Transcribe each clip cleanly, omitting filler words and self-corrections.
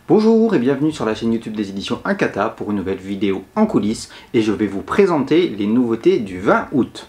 Bonjour et bienvenue sur la chaîne YouTube des éditions Inkata pour une nouvelle vidéo en coulisses et je vais vous présenter les nouveautés du 20 août.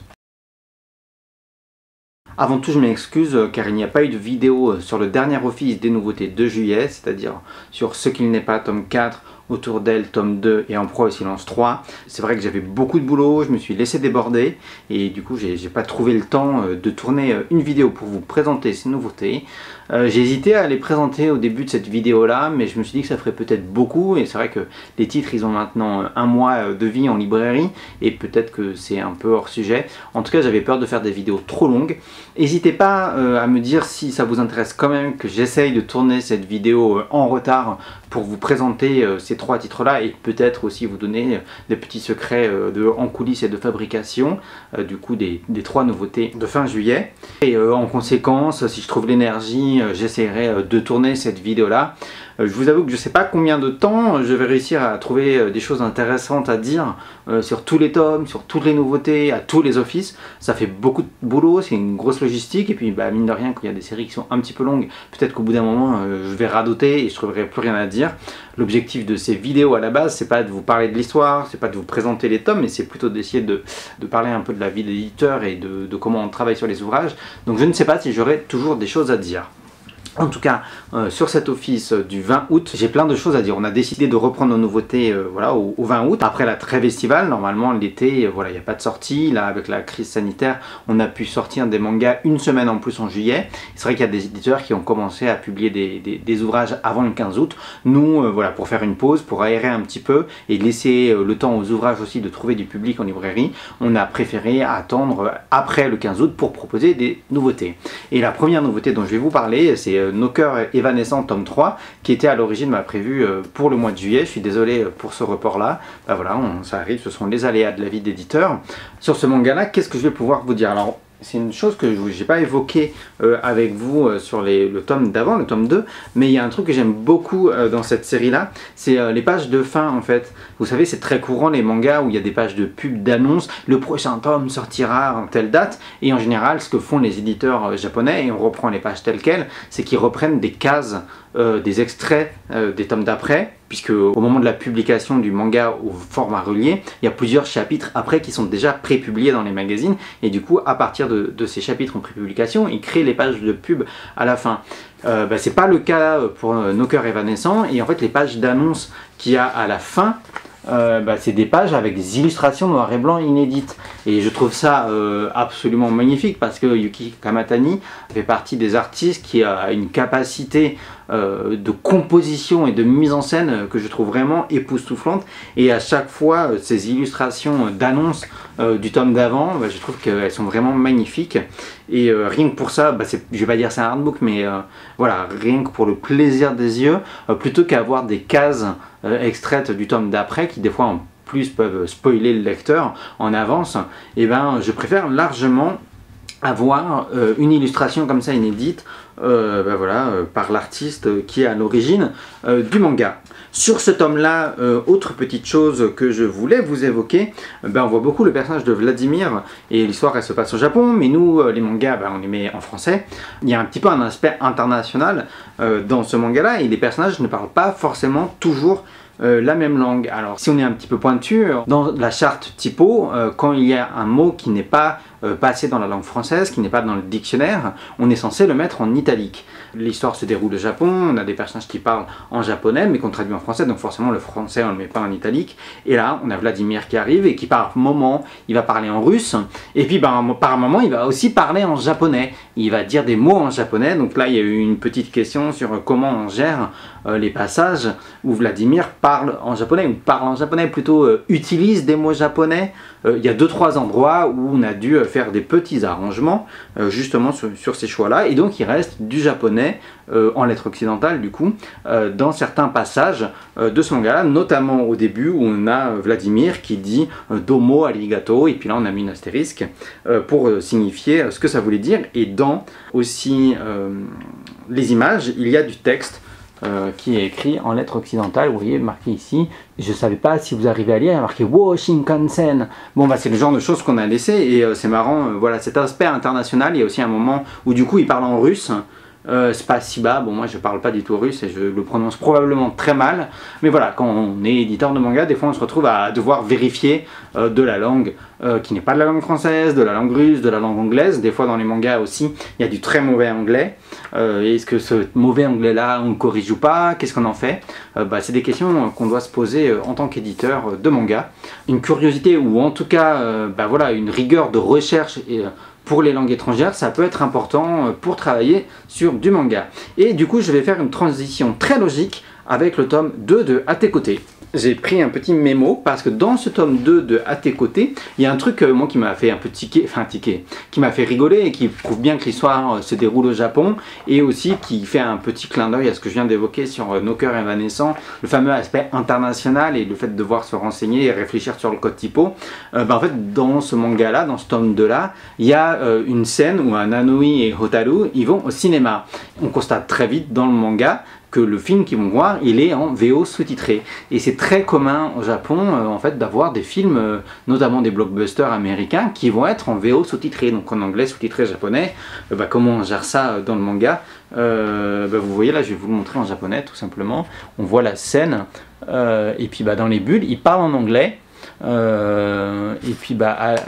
Avant tout, je m'excuse car il n'y a pas eu de vidéo sur le dernier office des nouveautés de juillet, c'est-à-dire sur Ce qu'il n'est pas tome 4, Autour d'elle tome 2 et En proie au silence 3. C'est vrai que j'avais beaucoup de boulot, je me suis laissé déborder et du coup j'ai pas trouvé le temps de tourner une vidéo pour vous présenter ces nouveautés. J'ai hésité à les présenter au début de cette vidéo là, mais je me suis dit que ça ferait peut-être beaucoup et c'est vrai que les titres ils ont maintenant un mois de vie en librairie et peut-être que c'est un peu hors sujet. En tout cas j'avais peur de faire des vidéos trop longues. N'hésitez pas à me dire si ça vous intéresse quand même que j'essaye de tourner cette vidéo en retard pour vous présenter ces trois titres là et peut-être aussi vous donner des petits secrets en coulisses et de fabrication du coup des trois nouveautés de fin juillet. Et en conséquence, si je trouve l'énergie, j'essaierai de tourner cette vidéo là. Je vous avoue que je ne sais pas combien de temps je vais réussir à trouver des choses intéressantes à dire sur tous les tomes, sur toutes les nouveautés, à tous les offices. Ça fait beaucoup de boulot, c'est une grosse logistique et puis mine de rien, quand il y a des séries qui sont un petit peu longues, peut-être qu'au bout d'un moment je vais radoter et je ne trouverai plus rien à dire. L'objectif de ces vidéos à la base, c'est pas de vous parler de l'histoire, c'est pas de vous présenter les tomes, mais c'est plutôt d'essayer de parler un peu de la vie d'éditeur et de comment on travaille sur les ouvrages. Donc je ne sais pas si j'aurai toujours des choses à dire. En tout cas, sur cet office du 20 août, j'ai plein de choses à dire. On a décidé de reprendre nos nouveautés voilà, au 20 août. Après la trêve estivale, normalement l'été, voilà, il n'y a pas de sortie. Là, avec la crise sanitaire, on a pu sortir des mangas une semaine en plus en juillet. C'est vrai qu'il y a des éditeurs qui ont commencé à publier des ouvrages avant le 15 août. Nous, voilà, pour faire une pause, pour aérer un petit peu et laisser le temps aux ouvrages aussi de trouver du public en librairie, on a préféré attendre après le 15 août pour proposer des nouveautés. Et la première nouveauté dont je vais vous parler, c'est Nos cœurs évanescents tome 3 qui était à l'origine prévu pour le mois de juillet. Je suis désolé pour ce report là, voilà, ça arrive, ce sont les aléas de la vie d'éditeur. Sur ce manga là, qu'est-ce que je vais pouvoir vous dire? Alors c'est une chose que je n'ai pas évoquée avec vous sur le tome d'avant, le tome 2, mais il y a un truc que j'aime beaucoup dans cette série-là, c'est les pages de fin en fait. Vous savez, c'est très courant les mangas où il y a des pages de pub, d'annonces, le prochain tome sortira en telle date, et en général ce que font les éditeurs japonais, et on reprend les pages telles quelles, c'est qu'ils reprennent des cases, des extraits des tomes d'après, puisque au moment de la publication du manga au format relié, il y a plusieurs chapitres après qui sont déjà pré-publiés dans les magazines, et du coup à partir de ces chapitres en pré-publication, ils créent les pages de pub à la fin. C'est pas le cas pour Nos cœurs évanescents, et en fait les pages d'annonce qu'il y a à la fin, c'est des pages avec des illustrations noir et blanc inédites et je trouve ça absolument magnifique parce que Yuki Kamatani fait partie des artistes qui a une capacité de composition et de mise en scène que je trouve vraiment époustouflante, et à chaque fois ces illustrations d'annonces du tome d'avant, je trouve qu'elles sont vraiment magnifiques et rien que pour ça, je vais pas dire c'est un artbook, mais voilà, rien que pour le plaisir des yeux, plutôt qu'avoir des cases extraites du tome d'après qui des fois en plus peuvent spoiler le lecteur en avance, et je préfère largement avoir une illustration comme ça inédite par l'artiste qui est à l'origine du manga. Sur ce tome là, autre petite chose que je voulais vous évoquer, on voit beaucoup le personnage de Vladimir et l'histoire elle se passe au Japon, mais nous les mangas on les met en français. Il y a un petit peu un aspect international dans ce manga là et les personnages ne parlent pas forcément toujours la même langue. Alors si on est un petit peu pointu, dans la charte typo, quand il y a un mot qui n'est pas passé dans la langue française, qui n'est pas dans le dictionnaire, on est censé le mettre en italique. L'histoire se déroule au Japon, on a des personnages qui parlent en japonais mais qu'on traduit en français, donc forcément le français on le met pas en italique, et là on a Vladimir qui arrive et qui par moment il va parler en russe, et puis par moment il va aussi parler en japonais, il va dire des mots en japonais. Donc là il y a eu une petite question sur comment on gère les passages où Vladimir parle en japonais, ou parle en japonais plutôt, utilise des mots japonais. Il y a 2-3 endroits où on a dû faire des petits arrangements justement sur ces choix là, et donc il reste du japonais en lettres occidentales du coup dans certains passages de ce manga là, notamment au début où on a Vladimir qui dit domo arigato, et puis là on a mis une astérisque pour signifier ce que ça voulait dire, et dans aussi les images il y a du texte qui est écrit en lettres occidentales, vous voyez marqué ici, je ne savais pas si vous arrivez à lire, il y a marqué Wo Shinkansen. Bon c'est le genre de choses qu'on a laissé, et c'est marrant, voilà, cet aspect international. Il y a aussi un moment où du coup il parle en russe, c'est pas si bas. Bon, moi je parle pas du tout russe et je le prononce probablement très mal, mais voilà, quand on est éditeur de manga, des fois on se retrouve à devoir vérifier de la langue qui n'est pas de la langue française, de la langue russe, de la langue anglaise. Des fois dans les mangas aussi, il y a du très mauvais anglais. Est-ce que ce mauvais anglais là on le corrige ou pas? Qu'est-ce qu'on en fait? C'est des questions qu'on doit se poser en tant qu'éditeur de manga. Une curiosité ou en tout cas voilà, une rigueur de recherche pour les langues étrangères, ça peut être important pour travailler sur du manga. Et du coup, je vais faire une transition très logique avec le tome 2 de À tes côtés. J'ai pris un petit mémo parce que dans ce tome 2 de À tes côtés, il y a un truc moi qui m'a fait un peu tiquer, qui m'a fait rigoler et qui prouve bien que l'histoire se déroule au Japon et aussi qui fait un petit clin d'œil à ce que je viens d'évoquer sur Nos cœurs évanescents, le fameux aspect international et le fait de devoir se renseigner et réfléchir sur le code typo. En fait, dans ce manga-là, dans ce tome 2-là, il y a une scène où Nanoi et Hotaru, ils vont au cinéma. On constate très vite dans le manga que le film qu'ils vont voir, il est en VO sous-titré. Et c'est très commun au Japon, en fait, d'avoir des films, notamment des blockbusters américains, qui vont être en VO sous-titré, donc en anglais sous-titré japonais. Comment on gère ça dans le manga? Vous voyez là, je vais vous le montrer en japonais, tout simplement. On voit la scène, et puis dans les bulles, ils parlent en anglais. Et puis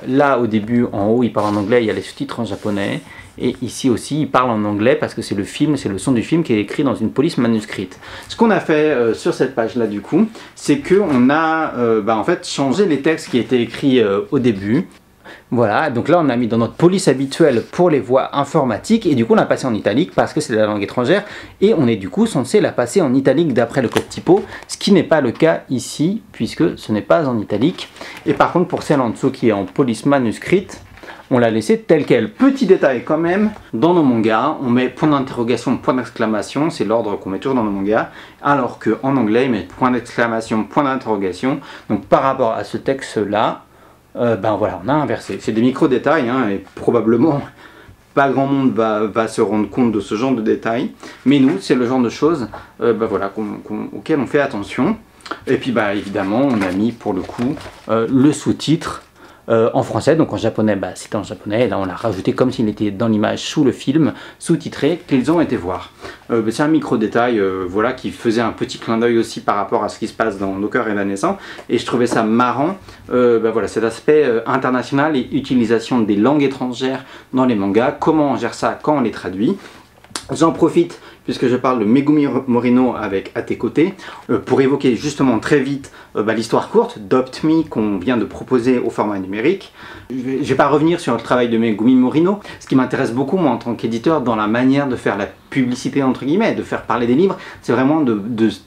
là, au début, en haut, ils parlent en anglais, il y a les sous-titres en japonais. Et ici aussi, il parle en anglais parce que c'est le film, c'est le son du film qui est écrit dans une police manuscrite. Ce qu'on a fait sur cette page-là, du coup, c'est qu'on a en fait changé les textes qui étaient écrits au début. Voilà, donc là on a mis dans notre police habituelle pour les voix informatiques et du coup on l'a passé en italique parce que c'est de la langue étrangère et on est du coup censé la passer en italique d'après le code typo, ce qui n'est pas le cas ici puisque ce n'est pas en italique. Et par contre pour celle en dessous qui est en police manuscrite, on l'a laissé tel quel. Petit détail quand même, dans nos mangas, on met point d'interrogation, point d'exclamation, c'est l'ordre qu'on met toujours dans nos mangas, alors qu'en anglais, ils mettent point d'exclamation, point d'interrogation. Donc par rapport à ce texte-là, voilà, on a inversé. C'est des micro-détails, et probablement pas grand monde va se rendre compte de ce genre de détails, mais nous, c'est le genre de choses auquel on fait attention. Et puis évidemment, on a mis pour le coup le sous-titre en français, donc en japonais, c'était en japonais, et là on l'a rajouté comme s'il était dans l'image sous le film, sous-titré, qu'ils ont été voir. C'est un micro-détail voilà, qui faisait un petit clin d'œil aussi par rapport à ce qui se passe dans Nos cœurs évanescents, et je trouvais ça marrant, voilà, cet aspect international et utilisation des langues étrangères dans les mangas, comment on gère ça quand on les traduit. J'en profite, puisque je parle de Megumi Morino avec À tes côtés, pour évoquer justement très vite l'histoire courte d'Opt Me qu'on vient de proposer au format numérique. Je ne vais pas revenir sur le travail de Megumi Morino. Ce qui m'intéresse beaucoup, moi, en tant qu'éditeur, dans la manière de faire la publicité, entre guillemets, de faire parler des livres, c'est vraiment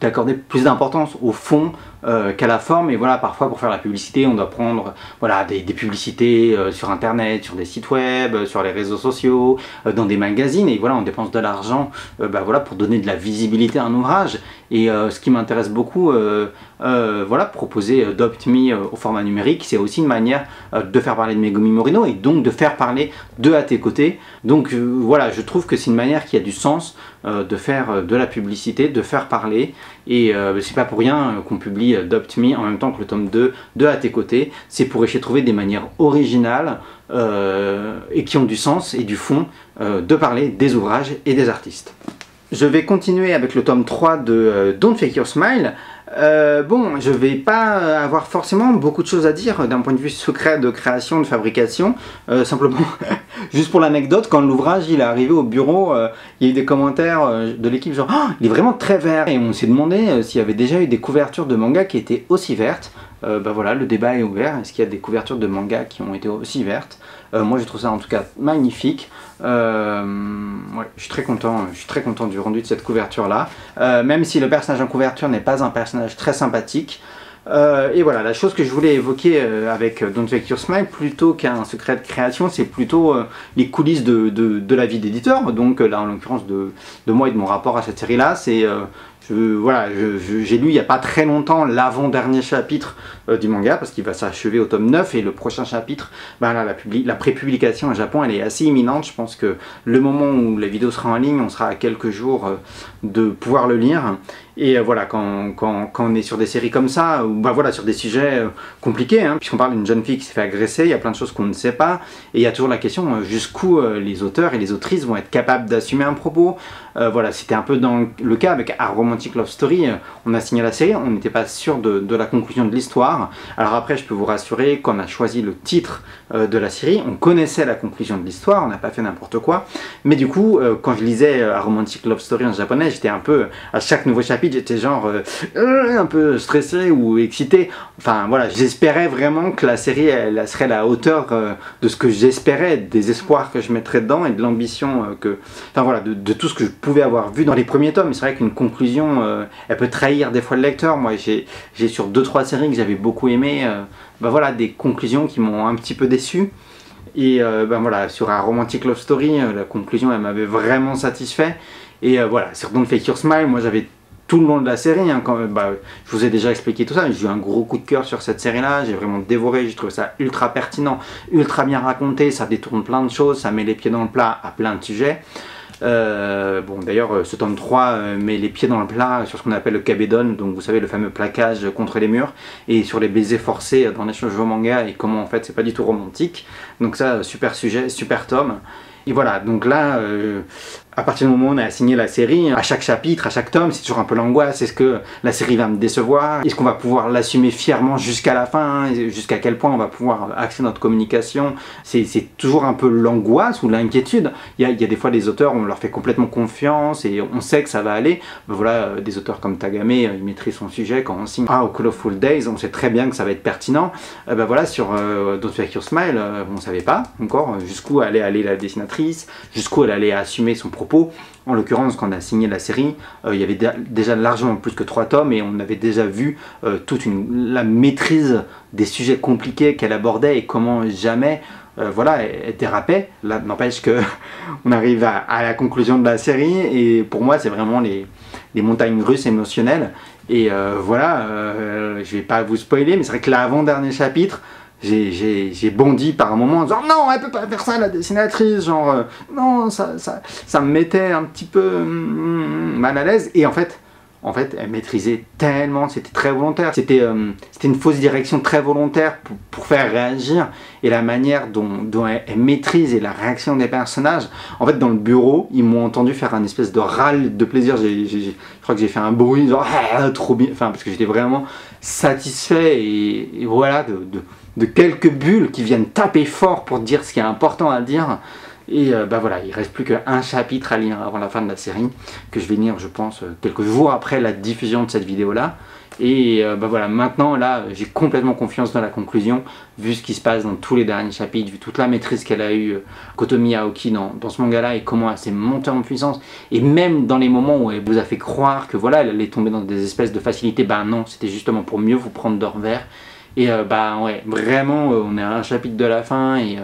d'accorder plus d'importance au fond qu'à la forme. Et voilà, parfois, pour faire la publicité, on doit prendre des publicités sur Internet, sur des sites web, sur les réseaux sociaux, dans des magazines. Et voilà, on dépense de l'argent pour donner de la visibilité à un ouvrage. Et ce qui m'intéresse beaucoup, proposer d'Opt Me au format numérique, c'est aussi une manière de faire parler de Megumi Morino et donc de faire parler de À tes côtés. Donc voilà, je trouve que c'est une manière qui a du sens de faire de la publicité, de faire parler. Et c'est pas pour rien qu'on publie d'Opt Me en même temps que le tome 2 de À tes côtés. C'est pour essayer de trouver des manières originales et qui ont du sens et du fond de parler des ouvrages et des artistes. Je vais continuer avec le tome 3 de Don't Fake Your Smile. Je vais pas avoir forcément beaucoup de choses à dire d'un point de vue secret de création, de fabrication. Simplement, juste pour l'anecdote, quand l'ouvrage il est arrivé au bureau, il y a eu des commentaires de l'équipe genre oh, il est vraiment très vert. Et on s'est demandé s'il y avait déjà eu des couvertures de manga qui étaient aussi vertes. Voilà, le débat est ouvert. Est-ce qu'il y a des couvertures de manga qui ont été aussi vertes? Moi je trouve ça en tout cas magnifique. Je suis très content du rendu de cette couverture là, même si le personnage en couverture n'est pas un personnage très sympathique. Et voilà, la chose que je voulais évoquer avec Don't Fake Your Smile, plutôt qu'un secret de création, c'est plutôt les coulisses de la vie d'éditeur, donc là en l'occurrence de moi et de mon rapport à cette série là. C'est j'ai lu il n'y a pas très longtemps l'avant-dernier chapitre du manga parce qu'il va s'achever au tome 9 et le prochain chapitre, la pré-publication au Japon elle est assez imminente. Je pense que le moment où la vidéo sera en ligne, on sera à quelques jours de pouvoir le lire. Et voilà, quand on est sur des séries comme ça, ou bah voilà, sur des sujets compliqués, hein, puisqu'on parle d'une jeune fille qui s'est fait agresser, il y a plein de choses qu'on ne sait pas, et il y a toujours la question jusqu'où les auteurs et les autrices vont être capables d'assumer un propos. Voilà, c'était un peu dans le cas avec A Romantic Love Story, on a signé la série, on n'était pas sûr de la conclusion de l'histoire. Alors après, je peux vous rassurer, quand on a choisi le titre de la série, on connaissait la conclusion de l'histoire, on n'a pas fait n'importe quoi, mais du coup, quand je lisais A Romantic Love Story en japonais, j'étais un peu, à chaque nouveau chapitre, j'étais genre un peu stressé ou excité. Enfin voilà, j'espérais vraiment que la série elle serait à la hauteur de ce que j'espérais, des espoirs que je mettrais dedans et de l'ambition enfin voilà, de tout ce que je pouvais avoir vu dans les premiers tomes. C'est vrai qu'une conclusion, elle peut trahir des fois le lecteur. Moi j'ai sur 2-3 séries que j'avais beaucoup aimé, bah voilà, des conclusions qui m'ont un petit peu déçu. Et ben voilà, sur un Romantic Love Story, la conclusion elle m'avait vraiment satisfait. Et voilà, sur Don't Fake Your Smile, moi j'avais tout le long de la série, hein, je vous ai déjà expliqué tout ça, j'ai eu un gros coup de cœur sur cette série-là, j'ai vraiment dévoré, j'ai trouvé ça ultra pertinent, ultra bien raconté, ça détourne plein de choses, ça met les pieds dans le plat à plein de sujets. Bon d'ailleurs ce tome 3 met les pieds dans le plat sur ce qu'on appelle le kabedon, donc vous savez le fameux plaquage contre les murs, et sur les baisers forcés dans les shoujo manga et comment en fait c'est pas du tout romantique. Donc ça, super sujet, super tome. Et voilà, donc là, à partir du moment où on a signé la série, à chaque chapitre, à chaque tome, c'est toujours un peu l'angoisse. Est-ce que la série va me décevoir? Est-ce qu'on va pouvoir l'assumer fièrement jusqu'à la fin? Jusqu'à quel point on va pouvoir axer notre communication? C'est toujours un peu l'angoisse ou l'inquiétude. Il y a des fois des auteurs, on leur fait complètement confiance et on sait que ça va aller. Ben voilà, des auteurs comme Tagame, ils maîtrisent son sujet. Quand on signe A Colorful Days, on sait très bien que ça va être pertinent. Ben voilà, sur Don't Fake Your Smile, on ne savait pas encore jusqu'où allait aller la dessinatrice, jusqu'où elle allait assumer son propos. En l'occurrence, quand on a signé la série, il y avait déjà largement plus que 3 tomes et on avait déjà vu la maîtrise des sujets compliqués qu'elle abordait et comment jamais voilà, elle dérapait. Là, n'empêche que on arrive à la conclusion de la série et pour moi, c'est vraiment les montagnes russes émotionnelles. Et voilà, je vais pas vous spoiler, mais c'est vrai que l'avant-dernier chapitre, j'ai bondi par un moment en disant non, elle peut pas faire ça la dessinatrice, genre non, ça me mettait un petit peu mal à l'aise. Et en fait elle maîtrisait tellement, c'était très volontaire, c'était une fausse direction très volontaire pour faire réagir, et la manière dont elle maîtrise et la réaction des personnages. En fait dans le bureau, ils m'ont entendu faire un espèce de râle de plaisir, je crois que j'ai fait un bruit genre trop bien, enfin parce que j'étais vraiment satisfait et voilà de quelques bulles qui viennent taper fort pour dire ce qui est important à dire. Et bah voilà, il ne reste plus qu'un chapitre à lire avant la fin de la série, que je vais lire je pense quelques jours après la diffusion de cette vidéo là. Et bah voilà, maintenant là j'ai complètement confiance dans la conclusion, vu ce qui se passe dans tous les derniers chapitres, vu toute la maîtrise qu'elle a eue, Kotomi Aoki dans ce manga là, et comment elle s'est montée en puissance, et même dans les moments où elle vous a fait croire que voilà, elle allait tomber dans des espèces de facilité, bah non, c'était justement pour mieux vous prendre de revers. Et bah ouais, vraiment on est à un chapitre de la fin et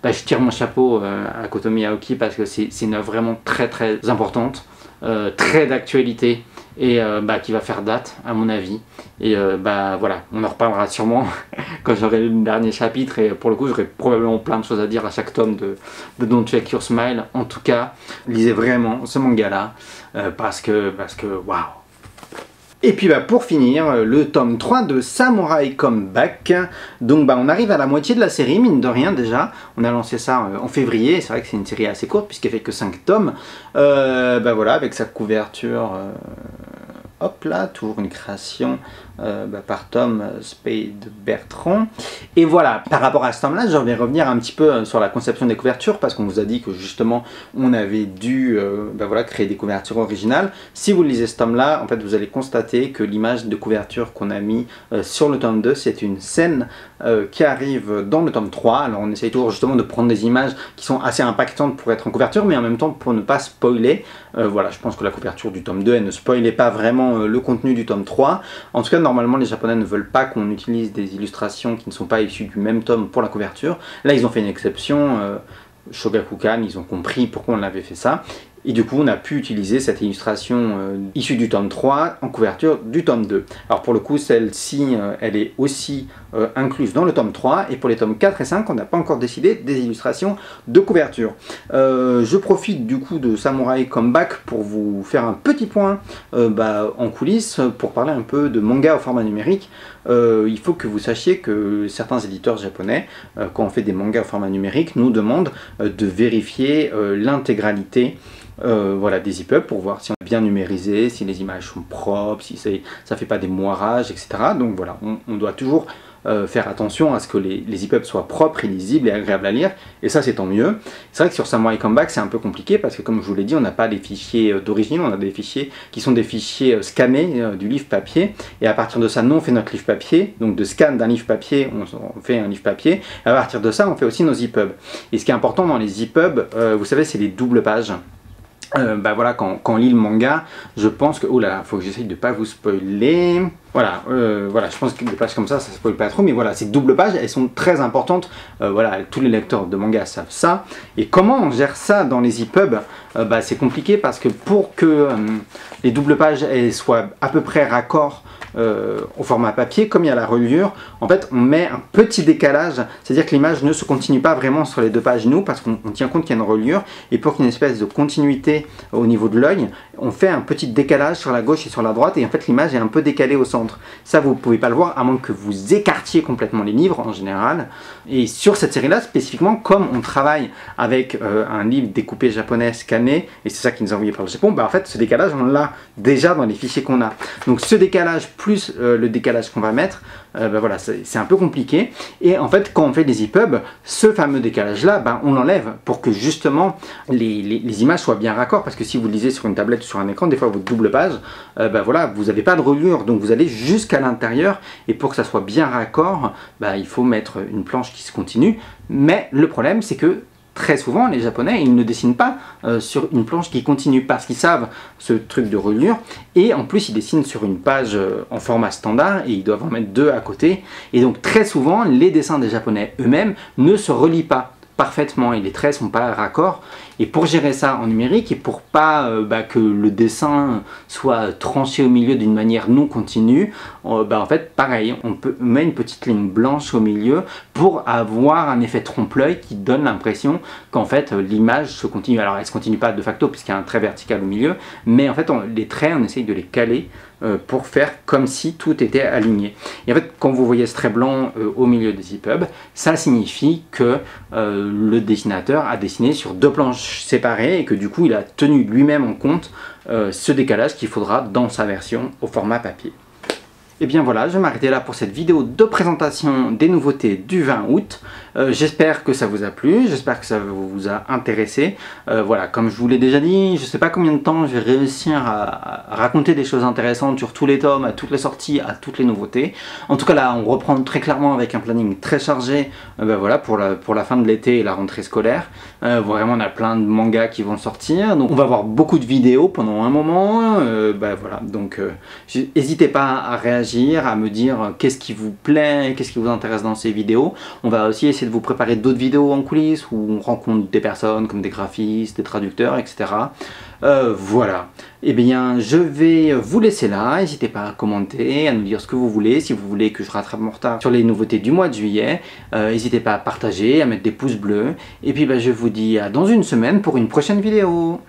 bah, je tire mon chapeau à Kotomi Aoki parce que c'est une œuvre vraiment très très importante, très d'actualité et bah, qui va faire date à mon avis. Et bah voilà, on en reparlera sûrement quand j'aurai lu le dernier chapitre, et pour le coup j'aurai probablement plein de choses à dire à chaque tome de Don't Fake Your Smile. En tout cas, lisez vraiment ce manga là parce que waouh. Et puis bah, pour finir, le tome 3 de Samurai Comeback. Donc bah, on arrive à la moitié de la série, mine de rien déjà. On a lancé ça en février, c'est vrai que c'est une série assez courte puisqu'elle fait que 5 tomes. Bah voilà, avec sa couverture, hop là, toujours une création par Tom Spade Bertrand. Et voilà, par rapport à ce tome là, je vais revenir un petit peu sur la conception des couvertures, parce qu'on vous a dit que justement on avait dû voilà, créer des couvertures originales. Si vous lisez ce tome là, en fait vous allez constater que l'image de couverture qu'on a mis sur le tome 2, c'est une scène qui arrive dans le tome 3. Alors on essaye toujours justement de prendre des images qui sont assez impactantes pour être en couverture, mais en même temps pour ne pas spoiler. Voilà, je pense que la couverture du tome 2, elle ne spoilait pas vraiment le contenu du tome 3. En tout cas, normalement les japonais ne veulent pas qu'on utilise des illustrations qui ne sont pas issues du même tome pour la couverture. Là ils ont fait une exception, Shogakukan, ils ont compris pourquoi on avait fait ça. Et du coup, on a pu utiliser cette illustration issue du tome 3 en couverture du tome 2. Alors pour le coup, celle-ci, elle est aussi incluse dans le tome 3. Et pour les tomes 4 et 5, on n'a pas encore décidé des illustrations de couverture. Je profite du coup de Samurai Comeback pour vous faire un petit point en coulisses, pour parler un peu de manga au format numérique. Il faut que vous sachiez que certains éditeurs japonais, quand on fait des mangas au format numérique, nous demandent de vérifier l'intégralité voilà, des EPUB pour voir si on est bien numérisé, si les images sont propres, si ça ne fait pas des moirages, etc. Donc voilà, on doit toujours faire attention à ce que les EPUB soient propres et lisibles et agréables à lire, et ça c'est tant mieux. C'est vrai que sur Samurai Comeback c'est un peu compliqué parce que, comme je vous l'ai dit, on n'a pas les fichiers d'origine, on a des fichiers qui sont des fichiers scannés du livre papier, et à partir de ça, nous on fait notre livre papier, donc de scan d'un livre papier, on fait un livre papier, et à partir de ça on fait aussi nos EPUB. Et ce qui est important dans les EPUB, vous savez, c'est les doubles pages. Voilà, quand on lit le manga, je pense que... Oh là là, faut que j'essaye de pas vous spoiler. Voilà, voilà, je pense que des pages comme ça spoil pas trop, mais voilà, ces doubles pages, elles sont très importantes. Voilà, tous les lecteurs de manga savent ça. Et comment on gère ça dans les EPUB? C'est compliqué parce que pour que les doubles pages elles soient à peu près raccord au format papier, comme il y a la reliure, en fait on met un petit décalage, c'est-à-dire que l'image ne se continue pas vraiment sur les deux pages parce qu'on tient compte qu'il y a une reliure, et pour qu'il y ait une espèce de continuité au niveau de l'œil, on fait un petit décalage sur la gauche et sur la droite, et en fait l'image est un peu décalée au centre. Ça vous pouvez pas le voir à moins que vous écartiez complètement les livres en général. Et sur cette série là spécifiquement, comme on travaille avec un livre découpé japonais scanné, et c'est ça qui nous est envoyé par le Japon, en fait ce décalage on l'a déjà dans les fichiers qu'on a. Donc ce décalage plus le décalage qu'on va mettre, voilà, c'est un peu compliqué. Et en fait quand on fait des EPUB, ce fameux décalage là, on l'enlève pour que justement les images soient bien raccord, parce que si vous lisez sur une tablette ou sur un écran, des fois votre double page, voilà, vous n'avez pas de reliure, donc vous allez jusqu'à l'intérieur, et pour que ça soit bien raccord, il faut mettre une planche qui se continue. Mais le problème c'est que très souvent, les Japonais, ils ne dessinent pas sur une planche qui continue parce qu'ils savent ce truc de reliure, et en plus ils dessinent sur une page en format standard et ils doivent en mettre deux à côté, et donc très souvent les dessins des Japonais eux-mêmes ne se relient pas parfaitement et les traits sont pas raccords. Et pour gérer ça en numérique, et pour pas que le dessin soit tranché au milieu d'une manière non continue, en fait pareil, on met une petite ligne blanche au milieu pour avoir un effet trompe-l'œil qui donne l'impression qu'en fait l'image se continue. Alors elle se continue pas de facto puisqu'il y a un trait vertical au milieu, mais en fait les traits on essaye de les caler pour faire comme si tout était aligné. Et en fait quand vous voyez ce trait blanc au milieu des EPUB, ça signifie que le dessinateur a dessiné sur deux planches séparées et que du coup il a tenu lui-même en compte ce décalage qu'il faudra dans sa version au format papier. Et bien voilà, je vais m'arrêter là pour cette vidéo de présentation des nouveautés du 20 août. J'espère que ça vous a plu, j'espère que ça vous a intéressé. Voilà, comme je vous l'ai déjà dit, je ne sais pas combien de temps je vais réussir à raconter des choses intéressantes sur tous les tomes, à toutes les sorties, à toutes les nouveautés. En tout cas là, on reprend très clairement avec un planning très chargé voilà, pour la fin de l'été et la rentrée scolaire. Vraiment, on a plein de mangas qui vont sortir, donc on va avoir beaucoup de vidéos pendant un moment. Voilà, donc n'hésitez pas à réagir, à me dire qu'est-ce qui vous plaît, qu'est-ce qui vous intéresse dans ces vidéos. On va aussi essayer de vous préparer d'autres vidéos en coulisses où on rencontre des personnes comme des graphistes, des traducteurs, etc. Voilà. Et bien, je vais vous laisser là. N'hésitez pas à commenter, à nous dire ce que vous voulez. Si vous voulez que je rattrape mon retard sur les nouveautés du mois de juillet, n'hésitez pas à partager, à mettre des pouces bleus. Et puis, je vous dis à dans une semaine pour une prochaine vidéo.